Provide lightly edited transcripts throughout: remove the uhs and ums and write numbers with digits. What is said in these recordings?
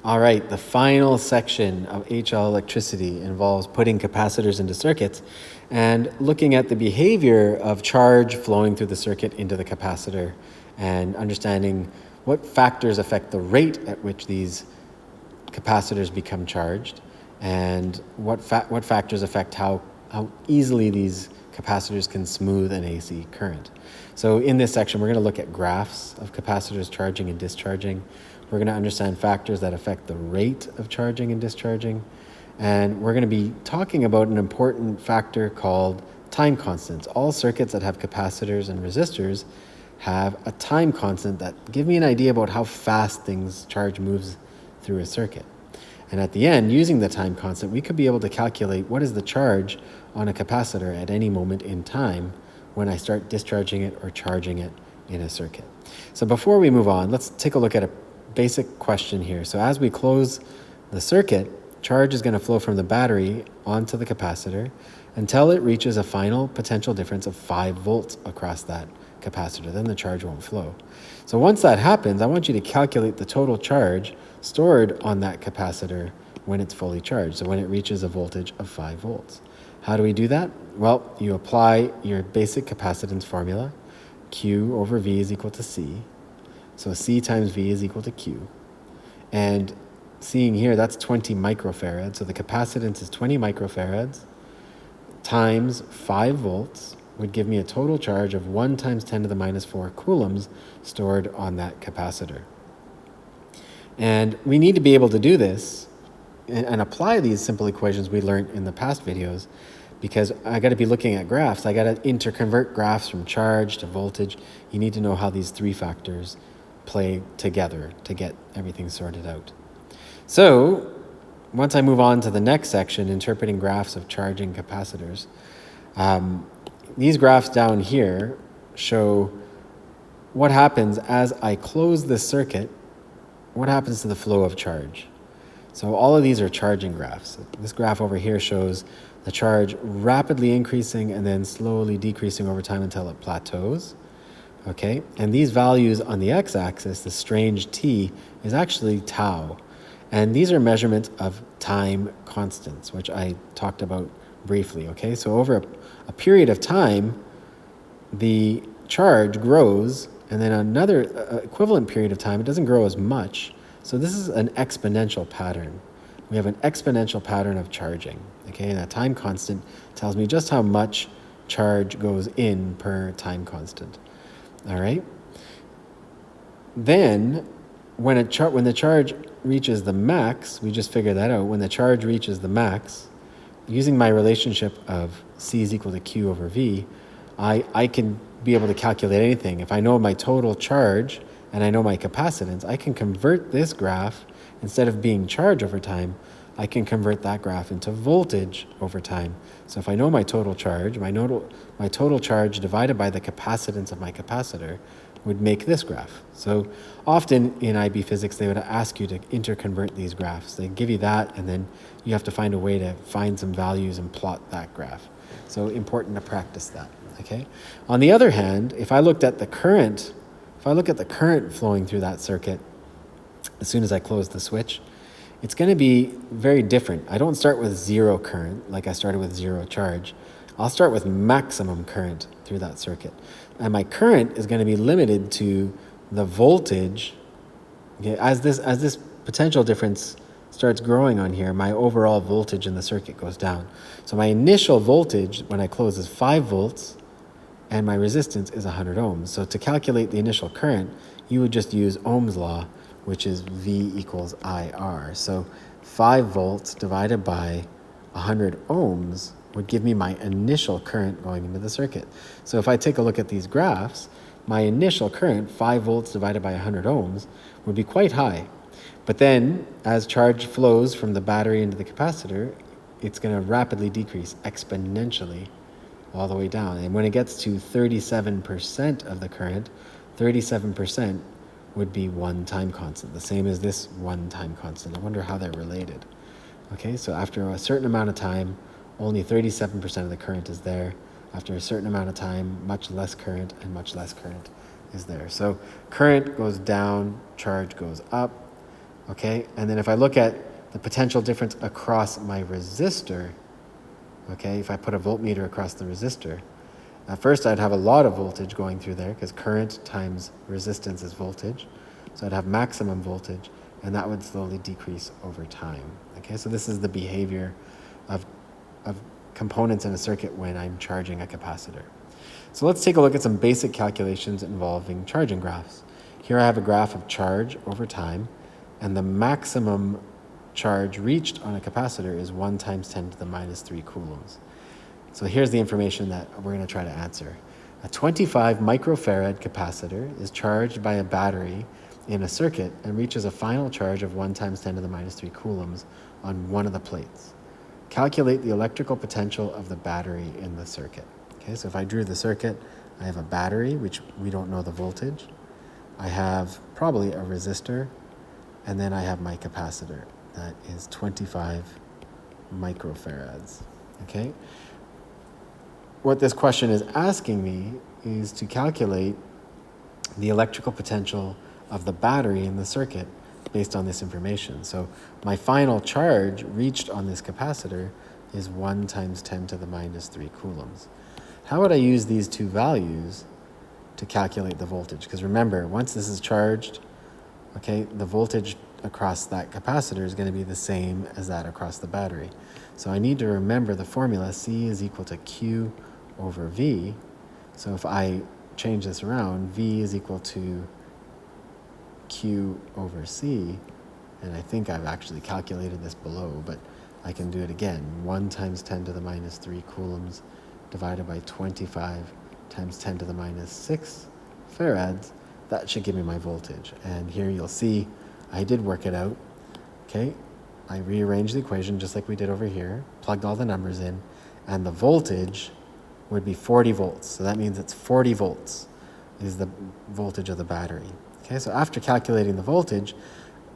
All right, the final section of HL electricity involves putting capacitors into circuits and looking at the behavior of charge flowing through the circuit into the capacitor and understanding what factors affect the rate at which these capacitors become charged and what factors affect how easily these capacitors can smooth an AC current. So in this section, we're going to look at graphs of capacitors charging and discharging. We're going to understand factors that affect the rate of charging and discharging. And we're going to be talking about an important factor called time constants. All circuits that have capacitors and resistors have a time constant that give me an idea about how fast charge moves through a circuit. And at the end, using the time constant, we could be able to calculate what is the charge on a capacitor at any moment in time when I start discharging it or charging it in a circuit. So before we move on, let's take a look at a basic question here. So as we close the circuit, charge is going to flow from the battery onto the capacitor until it reaches a final potential difference of 5 volts across that capacitor. Then the charge won't flow. So once that happens, I want you to calculate the total charge stored on that capacitor when it's fully charged, so when it reaches a voltage of 5 volts. How do we do that? Well, you apply your basic capacitance formula. Q over V is equal to C. So C times V is equal to Q. And seeing here, that's 20 microfarads. So the capacitance is 20 microfarads times 5 volts would give me a total charge of 1 times 10 to the minus 4 coulombs stored on that capacitor. And we need to be able to do this and apply these simple equations we learned in the past videos, because I got to be looking at graphs. I got to interconvert graphs from charge to voltage. You need to know how these 3 factors play together to get everything sorted out. So once I move on to the next section, interpreting graphs of charging capacitors, these graphs down here show what happens as I close this circuit, what happens to the flow of charge. So all of these are charging graphs. This graph over here shows the charge rapidly increasing and then slowly decreasing over time until it plateaus. Okay, and these values on the x-axis, the strange t, is actually tau. And these are measurements of time constants, which I talked about briefly. Okay, so over a period of time, the charge grows, and then another equivalent period of time, it doesn't grow as much. So this is an exponential pattern. We have an exponential pattern of charging. Okay, and that time constant tells me just how much charge goes in per time constant. All right. Then, when the charge reaches the max, we just figured that out. When the charge reaches the max, using my relationship of C is equal to Q over V, I can be able to calculate anything. If I know my total charge and I know my capacitance, I can convert this graph, instead of being charge over time, I can convert that graph into voltage over time. So if I know my total charge, my total charge divided by the capacitance of my capacitor would make this graph. So often in IB physics, they would ask you to interconvert these graphs. They give you that, and then you have to find a way to find some values and plot that graph. So important to practice that, okay? On the other hand, if I look at the current flowing through that circuit, as soon as I close the switch, it's going to be very different. I don't start with 0 current like I started with 0 charge. I'll start with maximum current through that circuit. And my current is going to be limited to the voltage. Okay, as this potential difference starts growing on here, my overall voltage in the circuit goes down. So my initial voltage when I close is 5 volts, and my resistance is 100 ohms. So to calculate the initial current, you would just use Ohm's law, which is V equals IR. So 5 volts divided by 100 ohms would give me my initial current going into the circuit. So if I take a look at these graphs, my initial current, 5 volts divided by 100 ohms, would be quite high. But then, as charge flows from the battery into the capacitor, it's going to rapidly decrease exponentially all the way down. And when it gets to 37% of the current, 37% would be 1 time constant, the same as this 1 time constant. I wonder how they're related. Okay, so after a certain amount of time, only 37% of the current is there. After a certain amount of time, much less current and much less current is there. So current goes down, charge goes up. okay? And then if I look at the potential difference across my resistor, okay, if I put a voltmeter across the resistor, at first I'd have a lot of voltage going through there because current times resistance is voltage. So I'd have maximum voltage, and that would slowly decrease over time. Okay, so this is the behavior of components in a circuit when I'm charging a capacitor. So let's take a look at some basic calculations involving charging graphs. Here I have a graph of charge over time, and the maximum charge reached on a capacitor is 1 times 10 to the minus 3 coulombs. So here's the information that we're going to try to answer. A 25 microfarad capacitor is charged by a battery in a circuit and reaches a final charge of 1 times 10 to the minus 3 coulombs on one of the plates. Calculate the electrical potential of the battery in the circuit. Okay, so if I drew the circuit, I have a battery, which we don't know the voltage. I have probably a resistor, and then I have my capacitor. That is 25 microfarads. Okay? What this question is asking me is to calculate the electrical potential of the battery in the circuit based on this information. So my final charge reached on this capacitor is 1 times 10 to the minus 3 coulombs. How would I use these two values to calculate the voltage? Because remember, once this is charged, okay, the voltage across that capacitor is going to be the same as that across the battery. So I need to remember the formula C is equal to Q over V. So if I change this around, V is equal to Q over C, and I think I've actually calculated this below, but I can do it again. 1 times 10 to the minus 3 coulombs divided by 25 times 10 to the minus 6 farads, that should give me my voltage. And here you'll see I did work it out. Okay, I rearranged the equation just like we did over here, plugged all the numbers in, and the voltage would be 40 volts. So that means it's 40 volts is the voltage of the battery. Okay, so after calculating the voltage,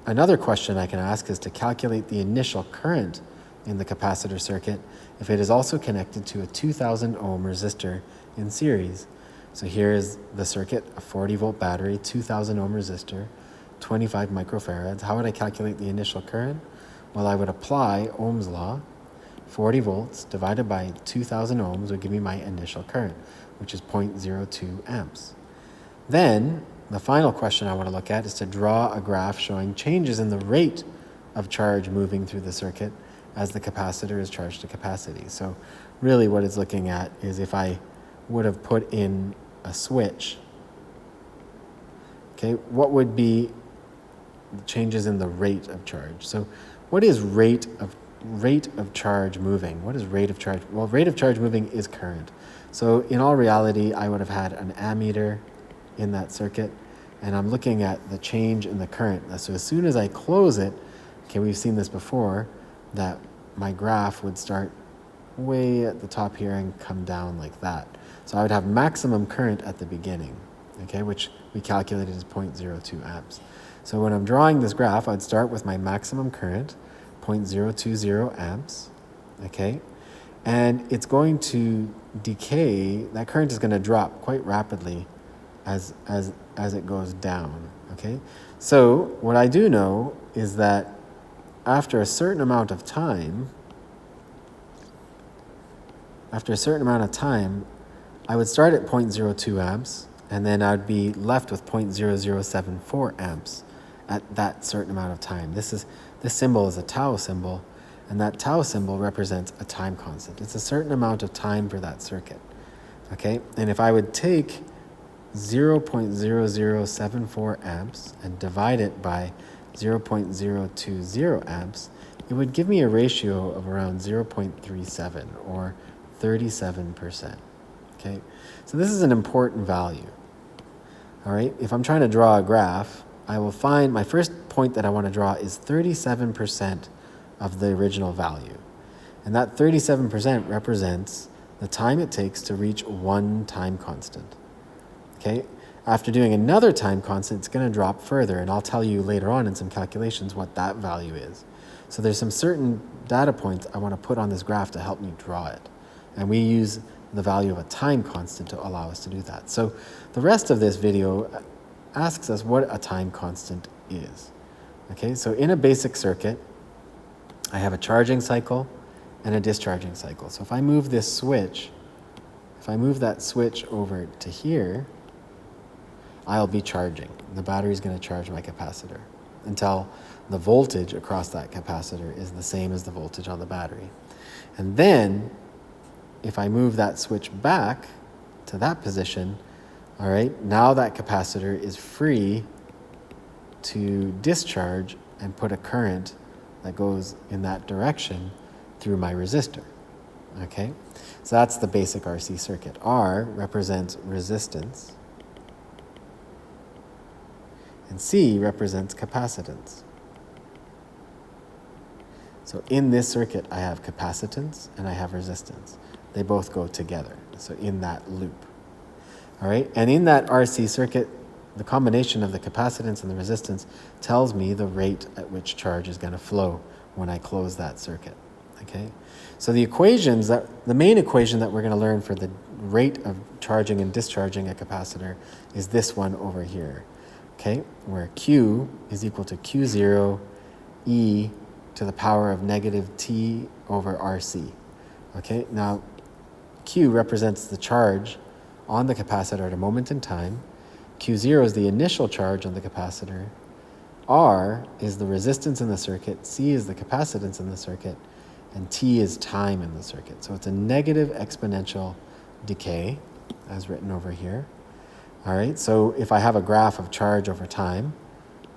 another question I can ask is to calculate the initial current in the capacitor circuit if it is also connected to a 2000 ohm resistor in series. So here is the circuit, a 40 volt battery, 2000 ohm resistor, 25 microfarads. How would I calculate the initial current? Well, I would apply Ohm's law. 40 volts divided by 2000 ohms would give me my initial current, which is 0.02 amps. Then the final question I want to look at is to draw a graph showing changes in the rate of charge moving through the circuit as the capacitor is charged to capacity. So really what it's looking at is if I would have put in a switch, okay, what would be the changes in the rate of charge? So what is rate of charge moving? What is rate of charge? Well, rate of charge moving is current. So in all reality, I would have had an ammeter in that circuit, and I'm looking at the change in the current. So as soon as I close it, okay, we've seen this before, that my graph would start way at the top here and come down like that. So I would have maximum current at the beginning, okay, which we calculated as 0.02 amps. So when I'm drawing this graph, I'd start with my maximum current, 0.020 amps, okay, and it's going to decay. That current is going to drop quite rapidly as it goes down, okay? So what I do know is that after a certain amount of time, I would start at 0.02 amps, and then I'd be left with 0.0074 amps at that certain amount of time. This symbol is a tau symbol, and that tau symbol represents a time constant. It's a certain amount of time for that circuit, okay? And if I would take 0.0074 amps and divide it by 0.020 amps, it would give me a ratio of around 0.37 or 37%, okay? So this is an important value, all right? If I'm trying to draw a graph, I will find my first point that I want to draw is 37% of the original value. And that 37% represents the time it takes to reach one time constant. Okay? After doing another time constant, it's going to drop further, and I'll tell you later on in some calculations what that value is. So there's some certain data points I want to put on this graph to help me draw it. And we use the value of a time constant to allow us to do that. So the rest of this video asks us what a time constant is. Okay, so in a basic circuit, I have a charging cycle and a discharging cycle. So if I move this switch, if I move that switch over to here, I'll be charging. The battery is going to charge my capacitor until the voltage across that capacitor is the same as the voltage on the battery. And then, if I move that switch back to that position, all right, now that capacitor is free to discharge and put a current that goes in that direction through my resistor. Okay, so that's the basic RC circuit. R represents resistance, and C represents capacitance. So in this circuit, I have capacitance and I have resistance. They both go together, so in that loop. All right, and in that RC circuit, the combination of the capacitance and the resistance tells me the rate at which charge is going to flow when I close that circuit. Okay, so the main equation that we're going to learn for the rate of charging and discharging a capacitor is this one over here. Okay, where Q is equal to Q0 e to the power of negative t over RC. Okay, now Q represents the charge on the capacitor at a moment in time. Q0 is the initial charge on the capacitor. R is the resistance in the circuit. C is the capacitance in the circuit. And T is time in the circuit. So it's a negative exponential decay, as written over here. All right, so if I have a graph of charge over time,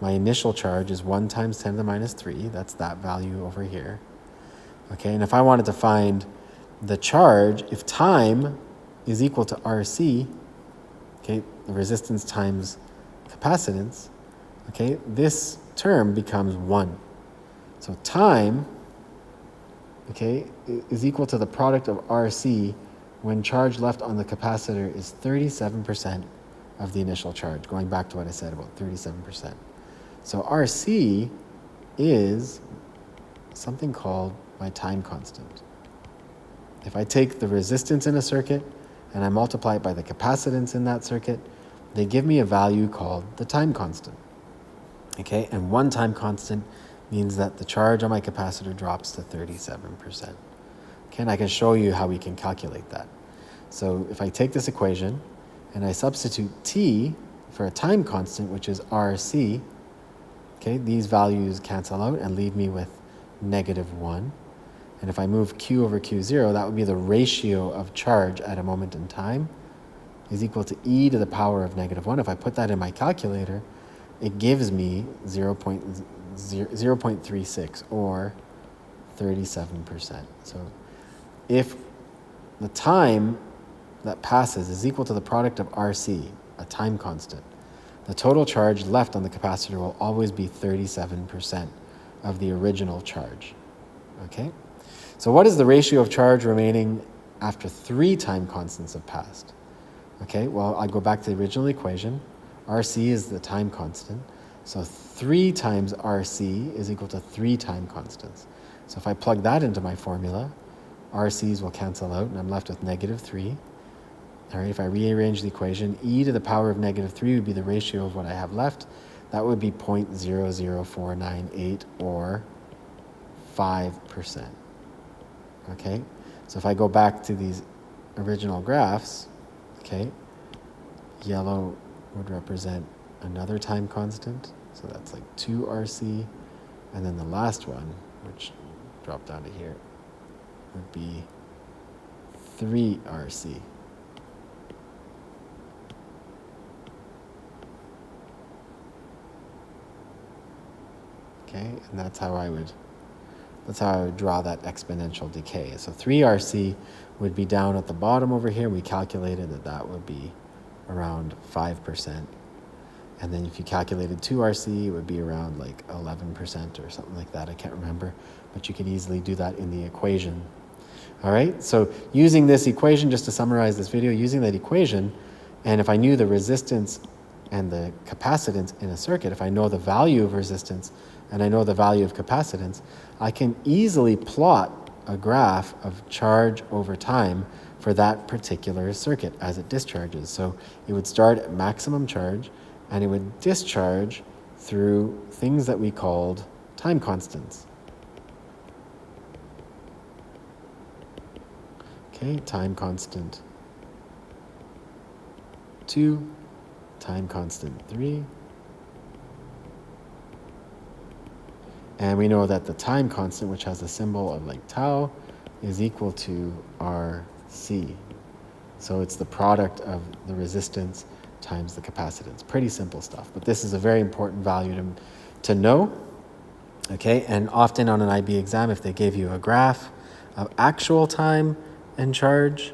my initial charge is 1 times 10 to the minus 3. That's that value over here. Okay, and if I wanted to find the charge, if time is equal to RC, okay, the resistance times capacitance, okay, this term becomes 1. So time, okay, is equal to the product of RC when charge left on the capacitor is 37% of the initial charge, going back to what I said about 37%. So RC is something called my time constant. If I take the resistance in a circuit and I multiply it by the capacitance in that circuit, they give me a value called the time constant. Okay, and one time constant means that the charge on my capacitor drops to 37%. Okay, and I can show you how we can calculate that. So if I take this equation and I substitute T for a time constant, which is RC, okay, these values cancel out and leave me with -1. And if I move Q over Q0, that would be the ratio of charge at a moment in time is equal to e to the power of -1. If I put that in my calculator, it gives me 0.36 or 37%. So if the time that passes is equal to the product of RC, a time constant, the total charge left on the capacitor will always be 37% of the original charge. Okay? So what is the ratio of charge remaining after 3 time constants have passed? Okay, well, I go back to the original equation. RC is the time constant. So 3 times RC is equal to 3 time constants. So if I plug that into my formula, RCs will cancel out and I'm left with -3. All right, if I rearrange the equation, e to the power of -3 would be the ratio of what I have left. That would be 0.00498 or 5%. Okay, so if I go back to these original graphs, okay, yellow would represent another time constant. So that's like 2 RC. And then the last one, which dropped down to here, would be 3 RC. Okay, and that's how I would draw that exponential decay. So 3 RC would be down at the bottom over here. We calculated that that would be around 5%. And then if you calculated 2 RC, it would be around like 11% or something like that. I can't remember, but you can easily do that in the equation. All right, so using this equation, just to summarize this video, using that equation, and if I knew the resistance and the capacitance in a circuit, if I know the value of resistance and I know the value of capacitance, I can easily plot a graph of charge over time for that particular circuit as it discharges. So it would start at maximum charge and it would discharge through things that we called time constants. Okay, time constant 2, time constant 3. And we know that the time constant, which has a symbol of like tau, is equal to RC. So it's the product of the resistance times the capacitance. Pretty simple stuff, but this is a very important value to know. Okay, and often on an IB exam, if they gave you a graph of actual time and charge,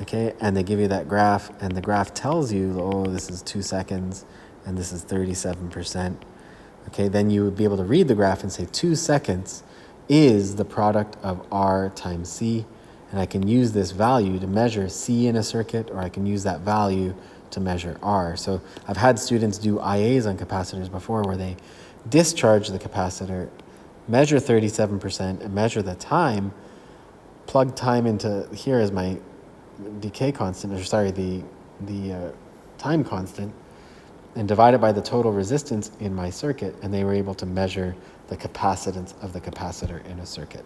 okay, and they give you that graph, and the graph tells you, oh, this is 2 seconds, and this is 37%, okay, then you would be able to read the graph and say 2 seconds is the product of R times C, and I can use this value to measure C in a circuit, or I can use that value to measure R. So I've had students do IAs on capacitors before where they discharge the capacitor, measure 37%, and measure the time, plug time into here as my decay constant, or sorry, the time constant, and divide it by the total resistance in my circuit, and they were able to measure the capacitance of the capacitor in a circuit.